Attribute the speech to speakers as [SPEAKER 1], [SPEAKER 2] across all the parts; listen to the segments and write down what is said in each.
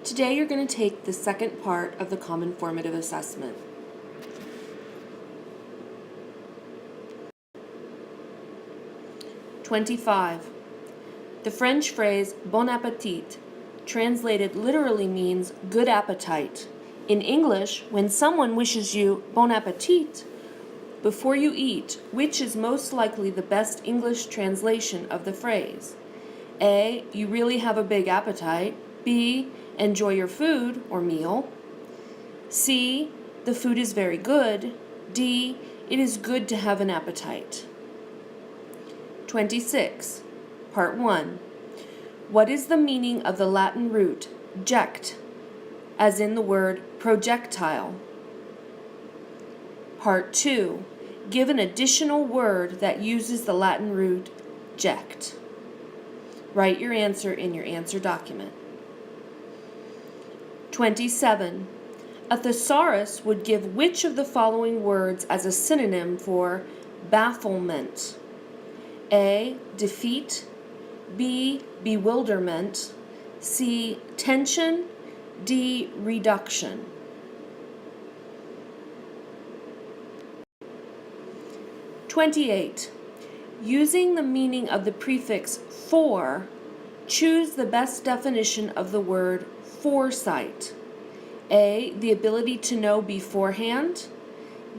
[SPEAKER 1] Today you're going to take the second part of the Common Formative Assessment. (25) The French phrase bon appétit, translated literally means good appetite. In English, when someone wishes you bon appétit before you eat, which is most likely the best English translation of the phrase? A. You really have a big appetite. B. Enjoy your food or meal. C. The food is very good. D. It is good to have an appetite. 26. Part 1. What is the meaning of the Latin root ject, as in the word projectile? Part 2. Give an additional word that uses the Latin root ject. Write your answer in your answer document. 27. A thesaurus would give which of the following words as a synonym for bafflement? A. Defeat. B. Bewilderment. C. Tension. D. Reduction. 28. Using the meaning of the prefix for, choose the best definition of the word foresight. A. The ability to know beforehand.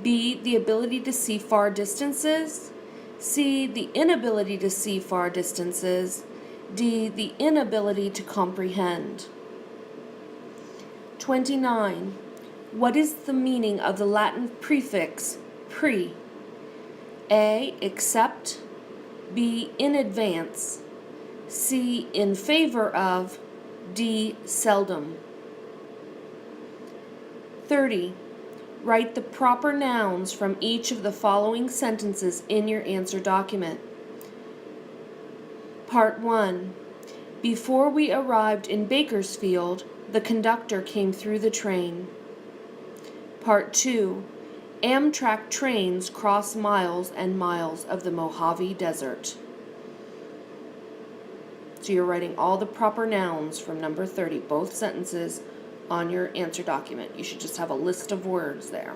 [SPEAKER 1] B. The ability to see far distances. C. The inability to see far distances. D. The inability to comprehend. 29. What is the meaning of the Latin prefix pre? A. Except. B. In advance. C. In favor of. D. Seldom. 30. Write the proper nouns from each of the following sentences in your answer document. Part 1. Before we arrived in Bakersfield, the conductor came through the train. Part 2. Amtrak trains cross miles and miles of the Mojave Desert. So you're writing all the proper nouns from number 30, both sentences, on your answer document. You should just have a list of words there.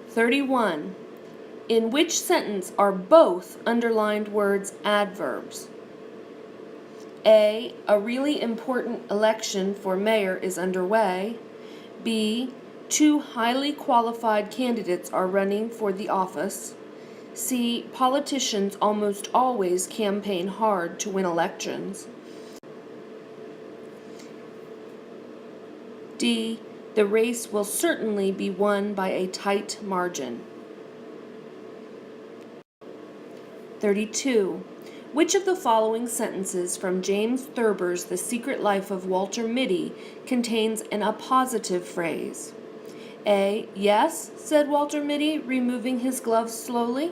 [SPEAKER 1] 31. In which sentence are both underlined words adverbs? A. A really important election for mayor is underway. B. Two highly qualified candidates are running for the office. C. Politicians almost always campaign hard to win elections. D. The race will certainly be won by a tight margin. 32. Which of the following sentences from James Thurber's The Secret Life of Walter Mitty contains an appositive phrase? A. Yes, said Walter Mitty, removing his gloves slowly.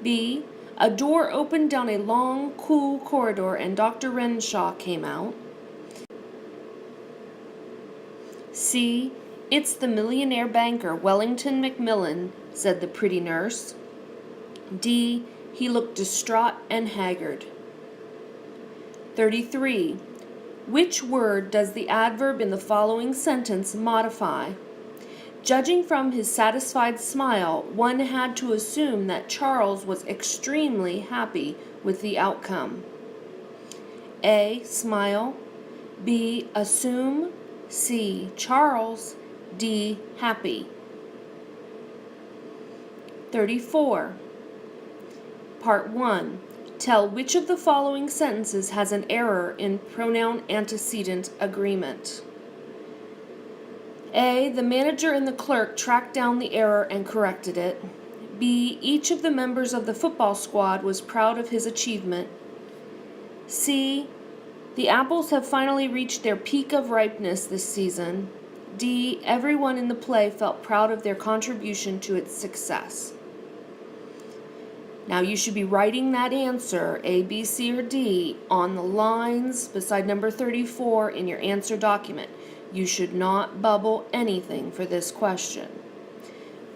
[SPEAKER 1] B. A door opened down a long, cool corridor and Dr. Renshaw came out. C. It's the millionaire banker, Wellington Macmillan, said the pretty nurse. D. He looked distraught and haggard. 33. Which word does the adverb in the following sentence modify? Judging from his satisfied smile, one had to assume that Charles was extremely happy with the outcome. A. Smile. B. Assume. C. Charles. D. Happy. 34. Part 1. Tell which of the following sentences has an error in pronoun antecedent agreement. A. The manager and the clerk tracked down the error and corrected it. B. Each of the members of the football squad was proud of his achievement. C. The apples have finally reached their peak of ripeness this season. D. Everyone in the play felt proud of their contribution to its success. Now you should be writing that answer, A, B, C, or D, on the lines beside number 34 in your answer document. You should not bubble anything for this question.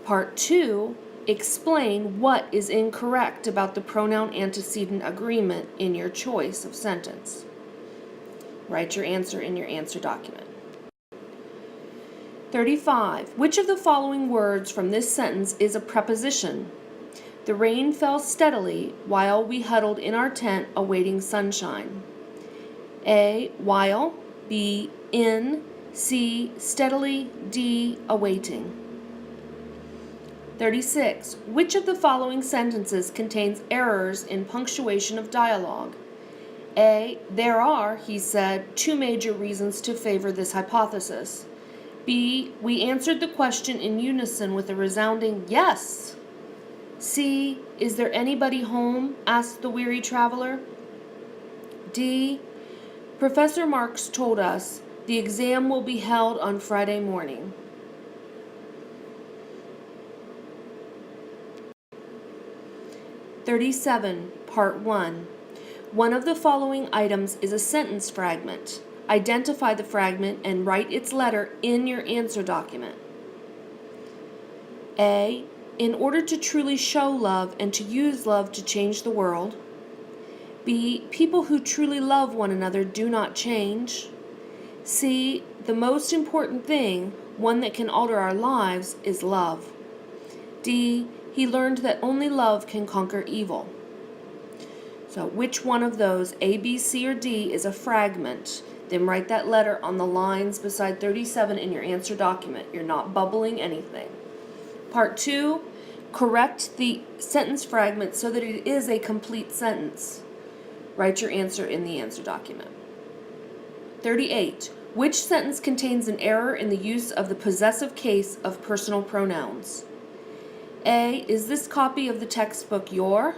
[SPEAKER 1] Part 2, explain what is incorrect about the pronoun antecedent agreement in your choice of sentence. Write your answer in your answer document. 35. Which of the following words from this sentence is a preposition? The rain fell steadily while we huddled in our tent awaiting sunshine. A. While. B. In. C. Steadily. D. Awaiting. 36. Which of the following sentences contains errors in punctuation of dialogue? A. There are, he said, two major reasons to favor this hypothesis. B. We answered the question in unison with a resounding yes. C. Is there anybody home? Asked the weary traveler. D. Professor Marks told us the exam will be held on Friday morning. Part 1. One of the following items is a sentence fragment. Identify the fragment and write its letter in your answer document. A. In order to truly show love and to use love to change the world. B. People who truly love one another do not change. C. The most important thing, one that can alter our lives, is love. D. He learned that only love can conquer evil. So which one of those, A, B, C, or D, is a fragment? Then write that letter on the lines beside 37 in your answer document. You're not bubbling anything. Part 2, correct the sentence fragment so that it is a complete sentence. Write your answer in the answer document. 38. Which sentence contains an error in the use of the possessive case of personal pronouns? A. Is this copy of the textbook your?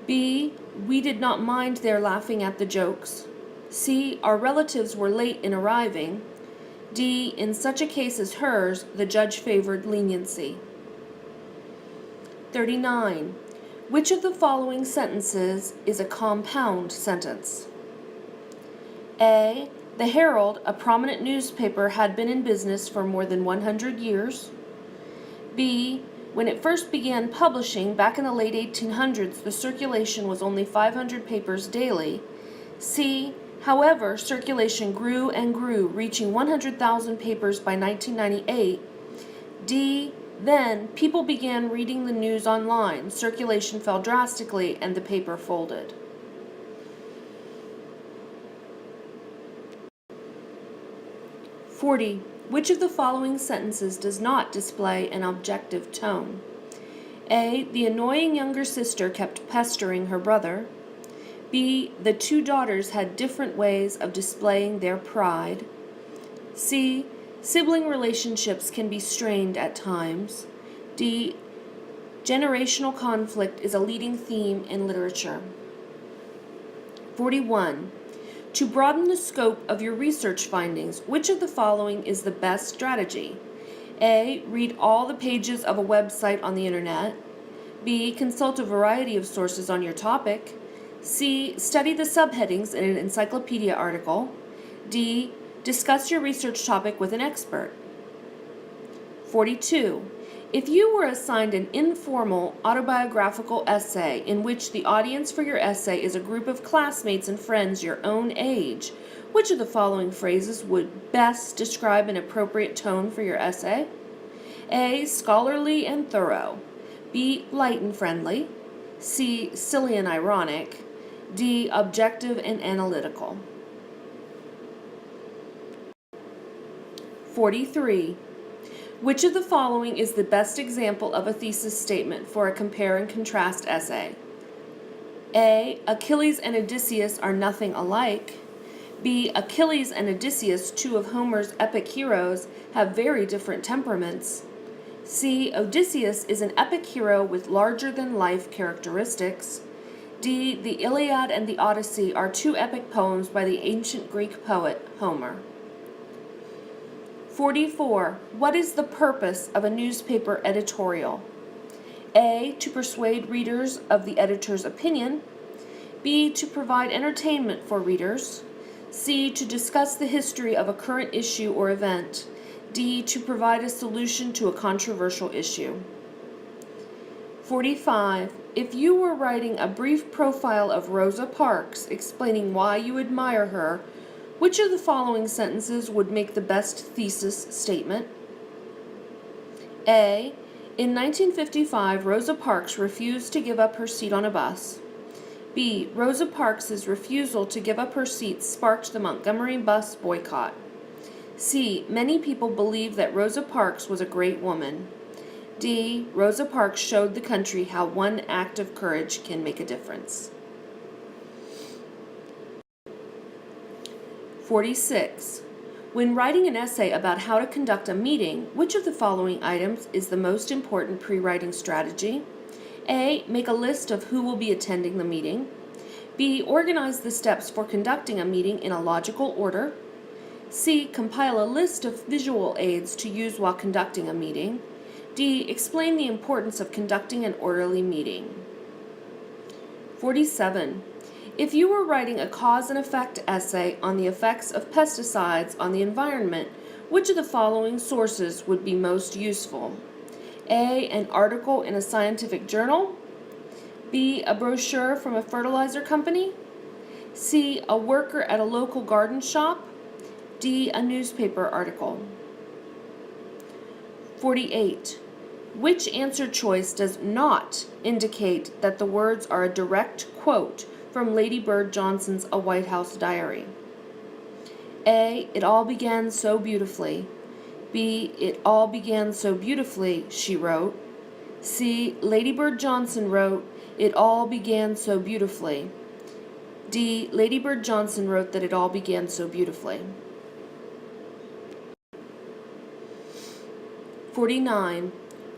[SPEAKER 1] B. We did not mind their laughing at the jokes. C. Our relatives were late in arriving. D. In such a case as hers, the judge favored leniency. 39. Which of the following sentences is a compound sentence? A. The Herald, a prominent newspaper, had been in business for more than 100 years. B. When it first began publishing back in the late 1800s, the circulation was only 500 papers daily. C. However, circulation grew and grew, reaching 100,000 papers by 1998. D. Then, people began reading the news online. Circulation fell drastically and the paper folded. Which of the following sentences does not display an objective tone? A. The annoying younger sister kept pestering her brother. B. The two daughters had different ways of displaying their pride. C. Sibling relationships can be strained at times. D. Generational conflict is a leading theme in literature. 41. To broaden the scope of your research findings, which of the following is the best strategy? A. Read all the pages of a website on the internet. B. Consult a variety of sources on your topic. C. Study the subheadings in an encyclopedia article. D. Discuss your research topic with an expert. 42. If you were assigned an informal autobiographical essay in which the audience for your essay is a group of classmates and friends your own age, which of the following phrases would best describe an appropriate tone for your essay? A. Scholarly and thorough. B. Light and friendly. C. Silly and ironic. D. Objective and analytical. 43. Which of the following is the best example of a thesis statement for a compare and contrast essay? A. Achilles and Odysseus are nothing alike. B. Achilles and Odysseus, two of Homer's epic heroes, have very different temperaments. C. Odysseus is an epic hero with larger-than-life characteristics. D. The Iliad and the Odyssey are two epic poems by the ancient Greek poet Homer. 44. What is the purpose of a newspaper editorial? A. To persuade readers of the editor's opinion. B. To provide entertainment for readers. C. To discuss the history of a current issue or event. D. To provide a solution to a controversial issue. 45. If you were writing a brief profile of Rosa Parks explaining why you admire her, Which of the following sentences would make the best thesis statement? A. In 1955, Rosa Parks refused to give up her seat on a bus. B. Rosa Parks' refusal to give up her seat sparked the Montgomery bus boycott. C. Many people believe that Rosa Parks was a great woman. D. Rosa Parks showed the country how one act of courage can make a difference. 46. When writing an essay about how to conduct a meeting, which of the following items is the most important pre-writing strategy? A. Make a list of who will be attending the meeting. B. Organize the steps for conducting a meeting in a logical order. C. Compile a list of visual aids to use while conducting a meeting. D. Explain the importance of conducting an orderly meeting. 47. If you were writing a cause and effect essay on the effects of pesticides on the environment, which of the following sources would be most useful? A. An article in a scientific journal. B. A brochure from a fertilizer company. C. A worker at a local garden shop. D. A newspaper article. 48. Which answer choice does not indicate that the words are a direct quote from Lady Bird Johnson's A White House Diary? A. It all began so beautifully. B. It all began so beautifully, she wrote. C. Lady Bird Johnson wrote, it all began so beautifully. D. Lady Bird Johnson wrote that it all began so beautifully. 49.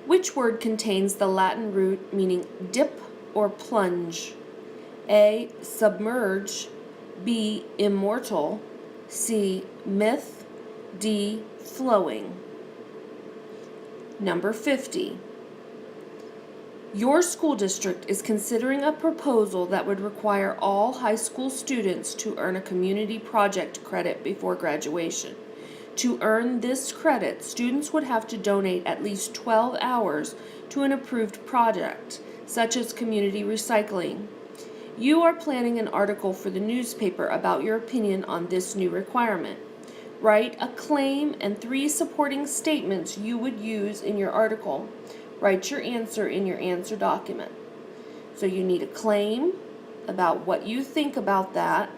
[SPEAKER 1] Which word contains the Latin root meaning dip or plunge? A. Submerge. B. Immortal. C. Myth. D. Flowing. Number 50. Your school district is considering a proposal that would require all high school students to earn a community project credit before graduation. To earn this credit, students would have to donate at least 12 hours to an approved project, such as community recycling. You are planning an article for the newspaper about your opinion on this new requirement. Write a claim and 3 supporting statements you would use in your article. Write your answer in your answer document. So you need a claim about what you think about that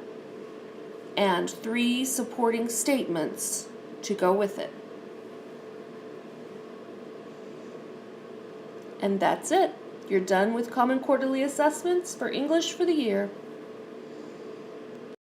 [SPEAKER 1] and 3 supporting statements to go with it. And that's it. You're done with Common Quarterly Assessments for English for the year.